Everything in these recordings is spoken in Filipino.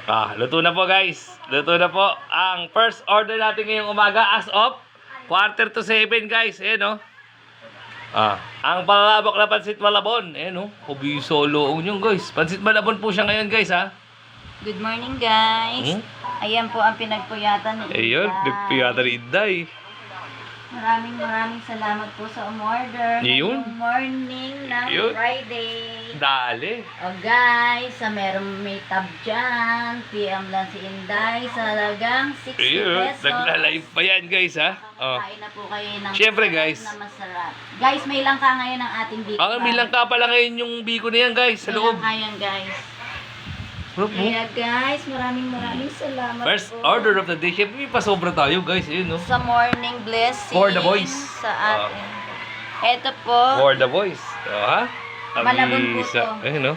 Luto na po guys. Luto na po. Ang first order natin ngayong umaga as of 6:45 guys. Ayan o. Ang palalabok na pansit malabon. Ayan o. Kubi solo yung guys. Pansit malabon po siya ngayon guys ha. Good morning guys. Ayan po ang pinagpuyatan ni Inday. Ayun, nagpiyata ni Inday. Maraming salamat po sa umorder. Yun. Ngayong morning ng Yun. Friday. Dali. O guys, may tab dyan. PM lang si Inday sa halagang 60 Ayun. pesos. Nagla-live pa yan guys ha. Makakain na po kayo ng Siyempre, masarap guys. na masarap. Guys, may langka ngayon ang ating biko. May langka pala ngayon yung biko na yan guys. Sa loob. May langka yan guys. Kaya guys, maraming salamat First po. order of the day. Siyempre may pasobra tayo guys. Ayun no. Sa morning blessing. For the boys. Sa atin. Ito po. For the boys. Ha? Malabon po to. Ayun no.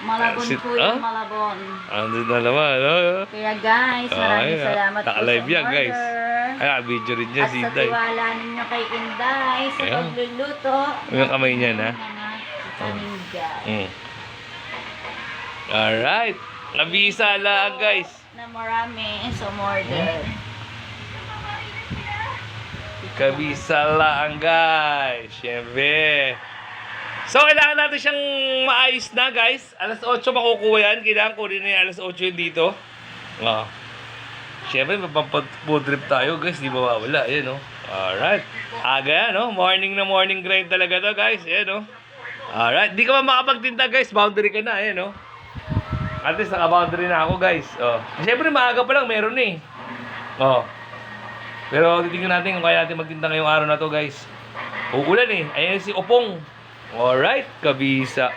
Malabon po yung malabon. Andun na naman. No? Kaya guys, maraming salamat po sa Naka-live yan guys. order. Ay, video rin niya At si sa Inday. tiwala ninyo kay Inday sa Ayan. pagluluto. Yung kamay niya na. Sa paninggay. Alright. Nabisa lang guys. Na marami sa order. Kabisa lang guys. Siyempre. So, kailangan natin siyang maayos na guys. Alas 8 makukuha yan. Kailangan kunin na yung alas 8 yun dito. Siyempre, mapafood trip tayo guys. Di mawawala. Ayan o. Alright. Aga yan o. Morning na morning grind talaga to guys. Ayan o. Alright. Di ka pa makapagtinda guys. Boundary ka na. Ayan o. At least naka-boundary na ako guys. Siyempre, maaga pa lang. Meron eh. Pero titingnan natin kung kaya natin magtinda ngayong araw na to guys. Uulan eh. Ayan si Opong. Alright, kabisa.